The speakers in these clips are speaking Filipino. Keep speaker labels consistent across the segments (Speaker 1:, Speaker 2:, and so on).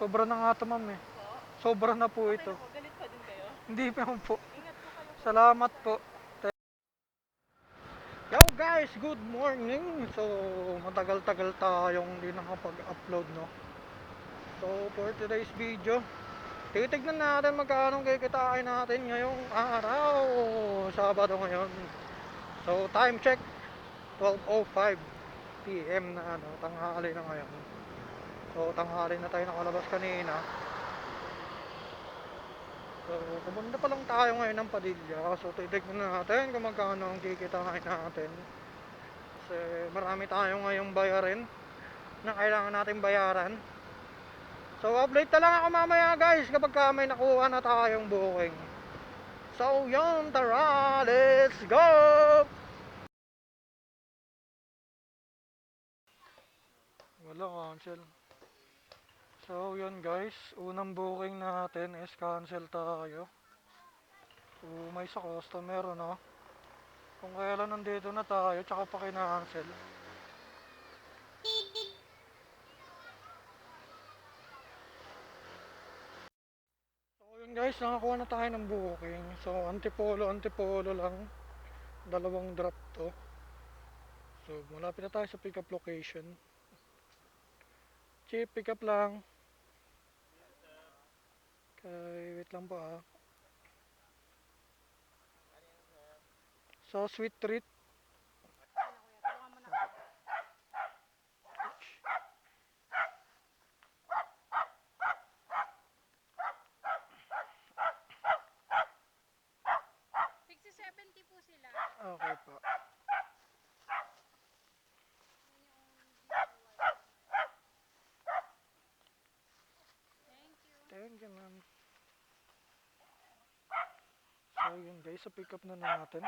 Speaker 1: Sobra na nga ito, ma'am eh. Sobra na po ito.
Speaker 2: Galit pa din kayo?
Speaker 1: Hindi pa po.
Speaker 2: Ingat po kayo.
Speaker 1: Salamat po. Yo guys, good morning. So, matagal-tagal tayong hindi nakapag-upload, no? So, for today's video, titignan natin magkano kikitain natin ngayong araw. Sabado ngayon. So, time check, 12:05 PM na ano, tanghali na ngayon. So, tanghali na tayo nakalabas kanina. So, pumunta pa lang tayo ngayon ng Padilla. So, titignan natin kung magkano ang kikitain natin. Kasi marami tayo ngayong bayarin na kailangan natin bayaran. So, update na lang ako mamaya guys kapag may nakuha na tayong booking. So, yun, tara, let's go! Wala, cancel. So, yun guys, unang booking natin is cancel tayo. So, may sa customer, no? Kung kailan nandito na tayo, tsaka pa kina-cancel. So, yun guys, nakakuha na tayo ng booking. So, antipolo lang. Dalawang drop to. So, malapit na tayo sa pick up location. Cheap, pick up lang. Okay, wait lang po ah. So, sweet treat.
Speaker 2: $60-70 po sila.
Speaker 1: Okay po. Thank you, ma'am. So, yun guys, sa pick up na natin.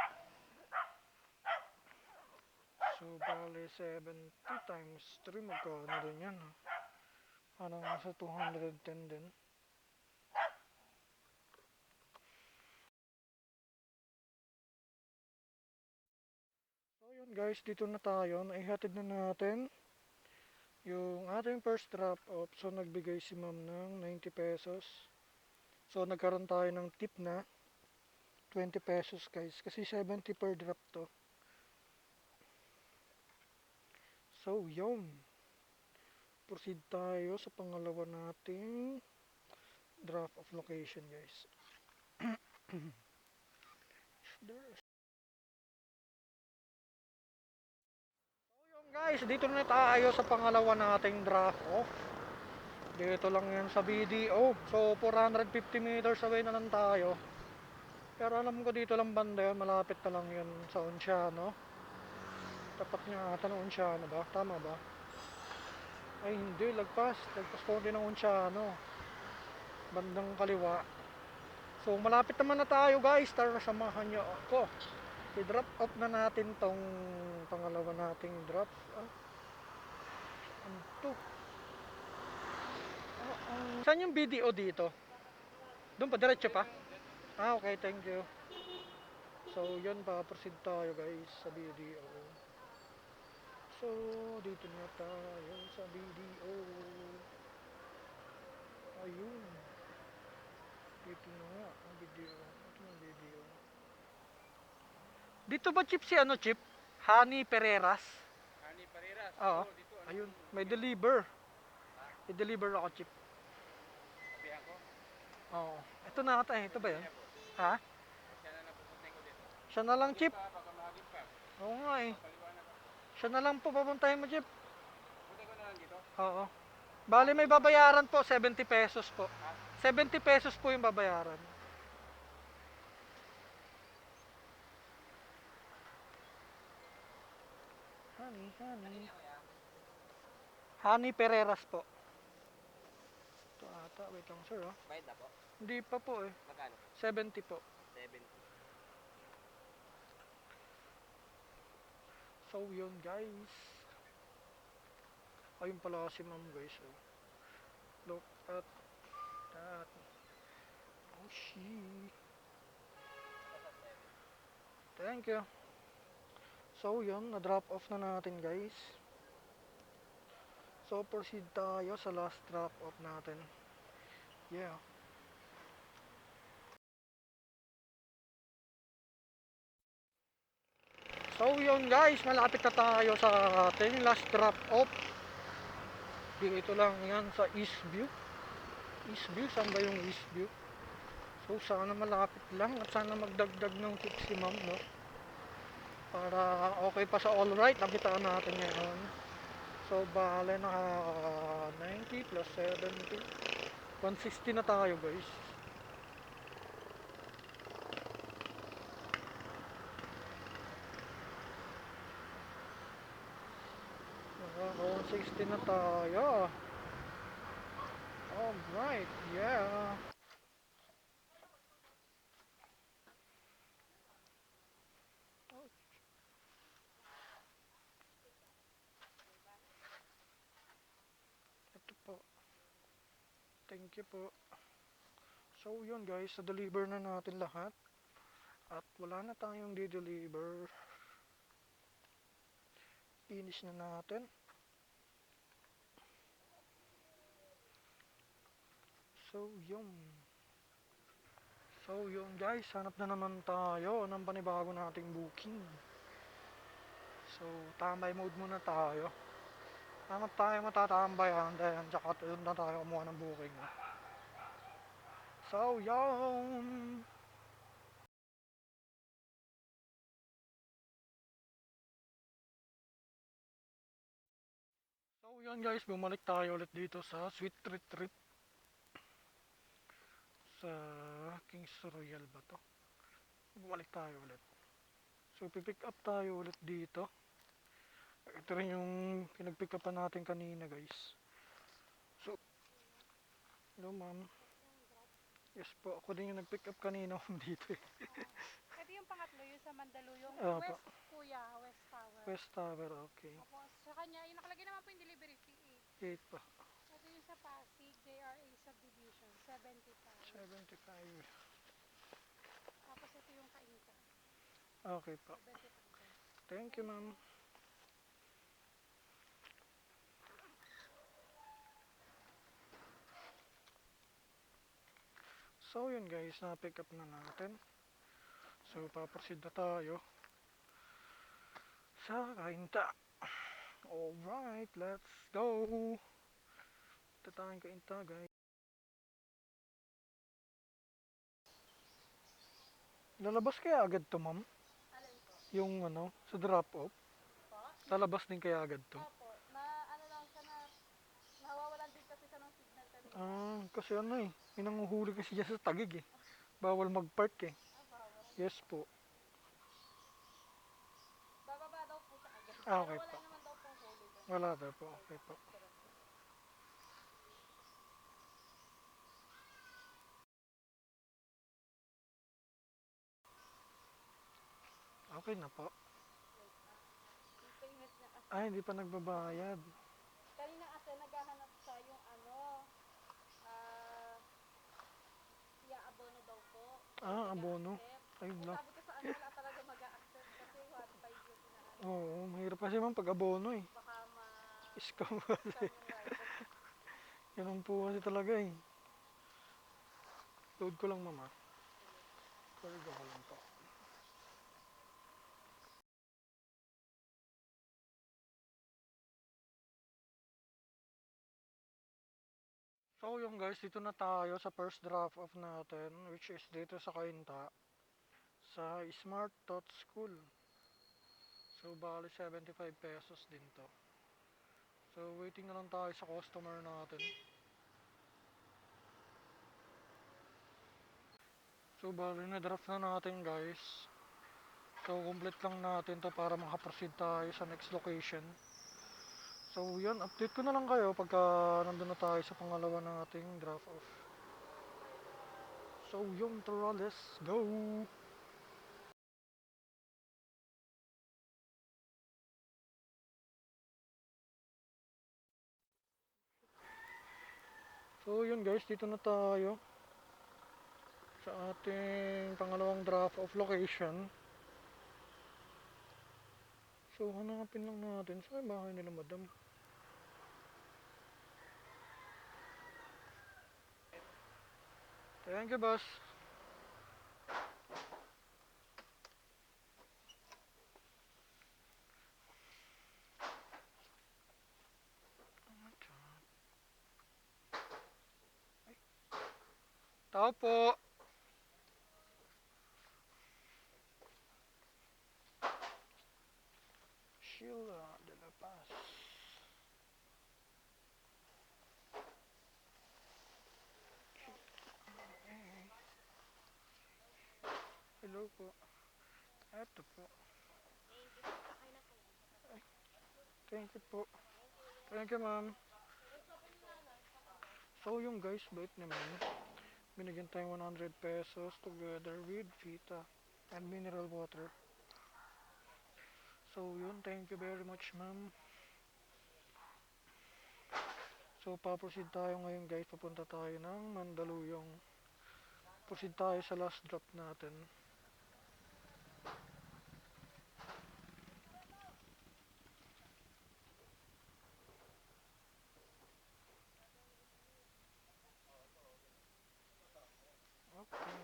Speaker 1: So, bali 70 times 3, magkano din yan, ha? Parang nasa 210 din. So, yun guys, dito na tayo. Naihatid na natin yung ating first drop off. So, nagbigay si ma'am ng 90 pesos. So, nagkaroon tayo ng tip na 20 pesos guys. Kasi 70 per drop to. So, yun. Proceed tayo sa pangalawa nating drop of location guys. So, yun guys, dito na tayo sa pangalawa nating drop off. Dito lang yan sa BDO. So, 450 meters away na lang tayo. Pero alam ko dito lang banda yun. Malapit na lang yun sa Onciano. Tapat nga ata ng Onciano ba? Tama ba? Ay hindi, lagpas. Lagpas ko din ng Onciano. Bandang kaliwa. So, malapit naman na tayo guys. Tara, samahan nyo ako. I-drop off na natin tong pangalawa nating drop. Ano to? Saan yung BDO dito? Doon pa, diretso pa? Ah, okay, thank you. So, yun pa, proceed tayo guys sa BDO. So, dito na tayo sa BDO. Ayun. Dito na nga, ang BDO. Ito yung BDO. Dito ba chip si ano chip? Honey Pereras?
Speaker 3: Honey Pereras?
Speaker 1: Oo.
Speaker 3: Dito.
Speaker 1: Ayun, may deliver. I-deliver ako chip.
Speaker 3: Sabihan ko?
Speaker 1: Oo. Ito na ata eh. Ito ba yun? Ha?
Speaker 3: Siya na napupunta ko dito.
Speaker 1: Siya na lang chip.
Speaker 3: Baka mahagip pa.
Speaker 1: Oo nga eh.
Speaker 3: Paliwanag ako.
Speaker 1: Siya na lang po papuntahin mo chip.
Speaker 3: Punta ko na lang dito.
Speaker 1: Oo. Bali may babayaran po, 70 pesos po. 70 pesos po yung babayaran. Honey. Honey Pereras po. Ito ata, wait lang sir oh.
Speaker 3: Bayad na po?
Speaker 1: Hindi pa po eh.
Speaker 3: Magkano?
Speaker 1: 70 po.
Speaker 3: 70.
Speaker 1: So yun guys. Ayun pala si ma'am guys oh. Look at that. Oh shit. Thank you. So yun, na-drop off na natin guys. So proceed tayo sa last drop off natin. Yeah. So yun guys, malapit na tayo sa ating last drop off. Dito lang yan sa Eastview. Eastview, saan ba yung Eastview? So sana malapit lang at sana magdagdag ng tip si ma'am, no? Para okay pa sa alright, nakitaan natin ngayon. So bale na 90 plus 70. 160 na tayo guys. Naka 160 na tayo. Alright, yeah. Ito po. Thank you po. So yun guys, na-deliver na natin lahat. At wala na tayong di-deliver. Finish na natin. So yun. So yun guys, hanap na naman tayo ng panibago nating booking. So tambay mode muna tayo. Hanap tayo matatambayan dahil tsaka doon na tayo kumuha ng booking. So yun. So yun guys, bumalik tayo ulit dito sa Sweet Retreat sa Kings Royal ba to? Bumalik tayo ulit. So pipick up tayo ulit dito. Ito rin yung pinag-pick upan natin kanina guys. So, hello ma'am. Yes po, ako din yung nag-pick up kanina dito eh.
Speaker 2: Ito yung pangatlo, yung sa Mandaluyong.
Speaker 1: Opo.
Speaker 2: West, kuya, West Tower.
Speaker 1: West Tower, okay.
Speaker 2: Opo, sa kanya, yung nakalagay naman po yung delivery fee.
Speaker 1: 8 pa.
Speaker 2: Ito yung sa Pasig, JRA Subdivision, 75.
Speaker 1: 75.
Speaker 2: Tapos ito yung Kainta,
Speaker 1: Okay po.
Speaker 2: 75.
Speaker 1: Thank you ma'am. So yun guys, na-pick up na natin. So paproceed na tayo sa Kainta. Alright, let's go. Ito tayong Kainta guys. Lalabas kaya agad to ma'am?
Speaker 2: Alin po?
Speaker 1: Yung ano, sa drop off?
Speaker 2: Po?
Speaker 1: Lalabas din kaya agad to?
Speaker 2: Opo, na ano lang siya na, nawawalan din kasi siya ng signal kanina.
Speaker 1: Ah, kasi ano eh, may nanguhuli kasi dyan sa Tagig eh. Bawal mag-park eh.
Speaker 2: Bawal.
Speaker 1: Yes po.
Speaker 2: Bababa daw po siya agad.
Speaker 1: Ah, okay
Speaker 2: Pero wala
Speaker 1: po.
Speaker 2: naman daw pong huli doon.
Speaker 1: Wala daw po. Okay po. Okay na po.
Speaker 2: Yung payment niya kasi.
Speaker 1: Ay, hindi pa nagbabayad.
Speaker 2: Kanina kasi naghahanap siya yung ano, i-abono daw po.
Speaker 1: Ah, abono.
Speaker 2: Mag-a-accept.
Speaker 1: Ayun
Speaker 2: Eh,
Speaker 1: lang.
Speaker 2: sabi ko sa ano, wala talaga mag-a-accept kasi 1.5 yung inaano.
Speaker 1: Oo, mahirap kasi man pag abono eh.
Speaker 2: Baka
Speaker 1: Scam
Speaker 2: ma-scam
Speaker 1: kasi.
Speaker 2: yung rider.
Speaker 1: Ganun po kasi talaga eh. Load ko lang mama. Sorry ko lang po. So yung guys, dito na tayo sa first drop off natin, which is dito sa Kainta, sa Smart Tot School. So bali 75 pesos din to. So waiting na lang tayo sa customer natin. So bali na draft na natin guys. So complete lang natin to para makaproceed tayo sa next location. So yun, update ko na lang kayo pagka nandun na tayo sa pangalawa nating draft off. So yun, tara, let's go! So yun guys, dito na tayo sa ating pangalawang drop off location. So hanapin lang natin sa bahay nila madam. Thank you, boss. Tao po. Sheila de la Paz. Hello po. Eto po. Ay, thank you po. Thank you, ma'am. So yung guys, bait naman. Binigyan tayong 100 pesos together with Vita and mineral water. So yun, thank you very much, ma'am. So paproceed tayo ngayon guys, papunta tayo ng Mandaluyong. Proceed tayo sa last drop natin. Okay.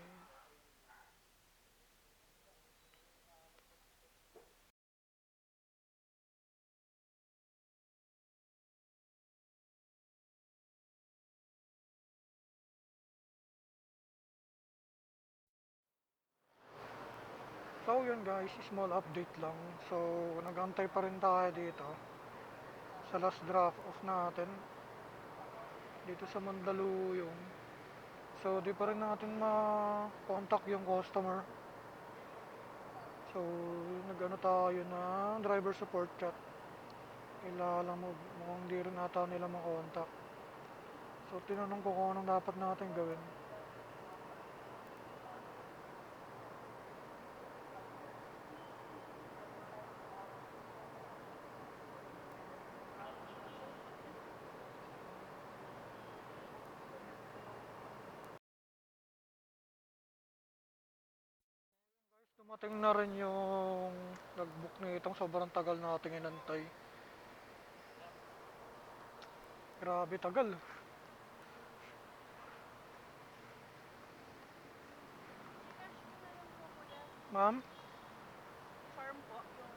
Speaker 1: So yun guys, small update lang. So nagantay pa rin tayo dito sa last drop off natin dito sa Mandaluyong. So di pa rin natin ma-contact yung customer. So nag-ano tayo na driver support chat. Kailangan mo, mukhang di rin ata nila ma-contact. So tinanong ko kung anong dapat natin gawin. Dumating na rin yung nag-book nitong sobrang tagal nating inantay. Grabe tagal. Ma'am?
Speaker 2: Farm po, yung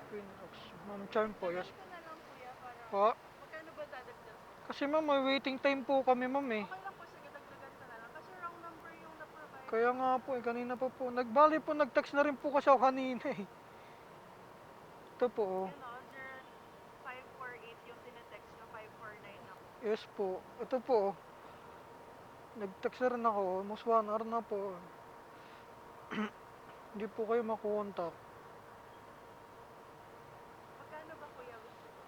Speaker 1: Queen Ox. Ma'am Charm po, yes.
Speaker 2: Dagdag ko na lang kuya para
Speaker 1: Po?
Speaker 2: magkano ba dadagdag ko?
Speaker 1: Kasi ma'am, may waiting time po kami ma'am eh.
Speaker 2: Okay lang po, sige, dagdagan ko na lang. Kasi wrong number yung na-provide.
Speaker 1: Kaya nga po eh, kanina pa po. Nagbali po, nag-text na rin po kasi ako kanina eh. Ito po oh.
Speaker 2: Yun o, 0548 yung tinetext nyo, 549 ako.
Speaker 1: Yes po. Ito po oh. Nag-text na rin ako. Almost 1 hour na po. Hindi po kayo makontak.
Speaker 2: Magkano ba kuya gusto ko?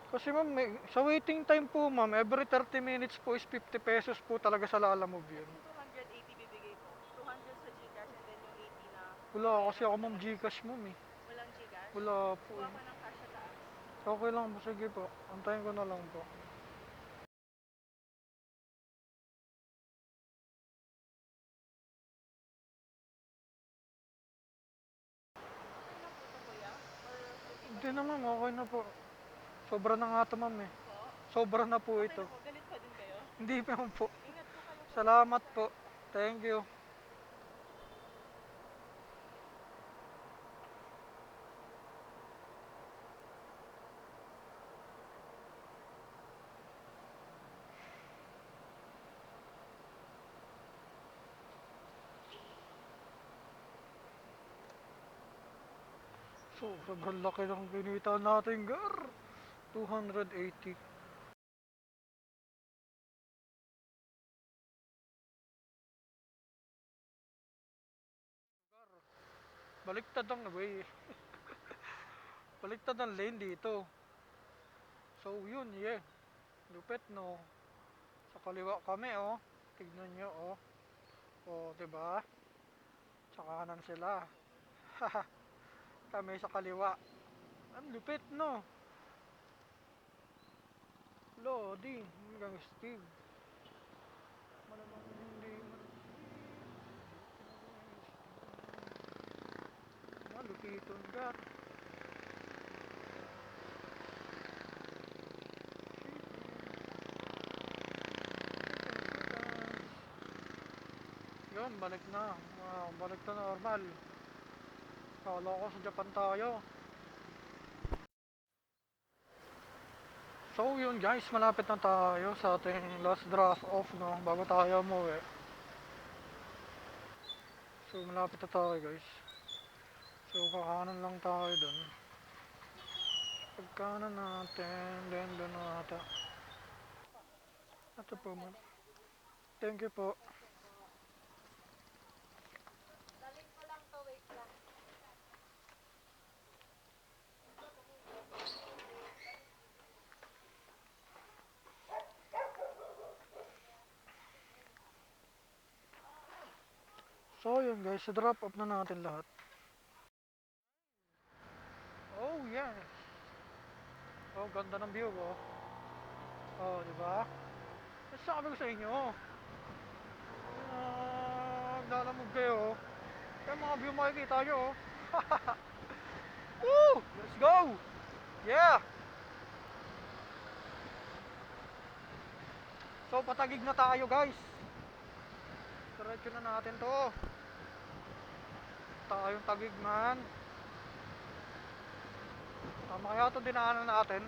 Speaker 1: Kasi ma'am, sa waiting time po ma'am, every 30 minutes po is 50 pesos po talaga sa Lalamove yun.
Speaker 2: 280 bibigay ko. 200 sa Gcash and then yung 80 na
Speaker 1: Wala kasi ako ma'am Gcash ma'am eh.
Speaker 2: walang Gcash.
Speaker 1: Wala po
Speaker 2: Kuha
Speaker 1: eh.
Speaker 2: ko ng cash sa taas.
Speaker 1: Okay lang po, sige po. Antayin ko na lang po.
Speaker 2: Okay lang po ito kuya? Or
Speaker 1: Hindi na ma'am, okay na po. Sobra na nga ito ma'am eh.
Speaker 2: po?
Speaker 1: Sobra na po
Speaker 2: Okay
Speaker 1: ito.
Speaker 2: na po, galit pa din kayo?
Speaker 1: Hindi pa po.
Speaker 2: Ingat po kayo.
Speaker 1: Salamat po. Thank you. So, sobrang laki ng kinita natin, gar. 280. Baliktad ang way. Baliktad ang lane dito. So, yun, yeah. Lupit, no? Sa kaliwa kami, oh. Tignan nyo, oh. Oh, diba? Sa kanan sila. Kami sa kaliwa. Ang lupit, no? Loading. Hanggang Steve. Malamang hindi man. Malupiton ka. Ayun, balik na. Balik na normal. Kala ko sa Japan tayo. So yun guys, malapit na tayo sa ating last draft off, no, bago tayo umuwi. So malapit na tayo guys. So kakanan lang tayo dun. Pagkanan natin, then dun na ata. Ito po man. Thank you po.
Speaker 2: Dalhin ko lang to, wait lang.
Speaker 1: So yun guys, drop off na natin lahat. Oh yes. Oh, ganda ng view oh. Oh, di ba? Sabi ko sa inyo. Naglalamog kayo. Kaya mga view makikita nyo oh. Woo! Let's go! Yeah! So patagig na tayo guys. Diretso na natin to. Tayong tagig man. Tama kaya ito dinaanan natin.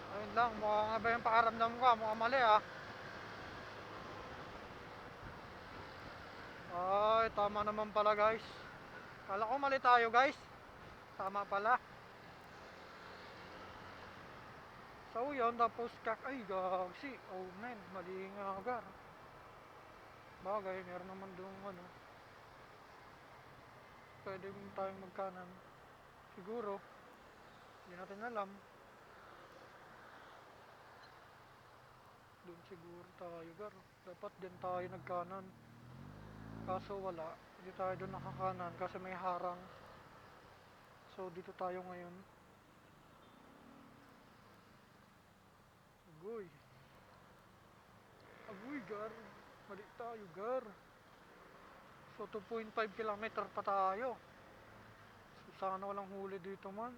Speaker 1: Ayun lang, mukha nga ba yung pakaramdam ko? Mukha mali ah. Ay, tama naman pala guys. Kala ko mali tayo guys. Tama pala. So yun, tapos ay gagsi. Oh man, mali nga agar. Bagay, meron naman doon ano. Pwede tayong magkanan. Siguro. Hindi natin alam. Doon siguro tayo gar. Dapat din tayo nagkanan. Kaso wala. Hindi tayo doon nakakanan kasi may harang. So dito tayo ngayon. Agoy. Agoy gar. Mali tayo gar. So 2.5 kilometer pa tayo. So sana walang huli dito man.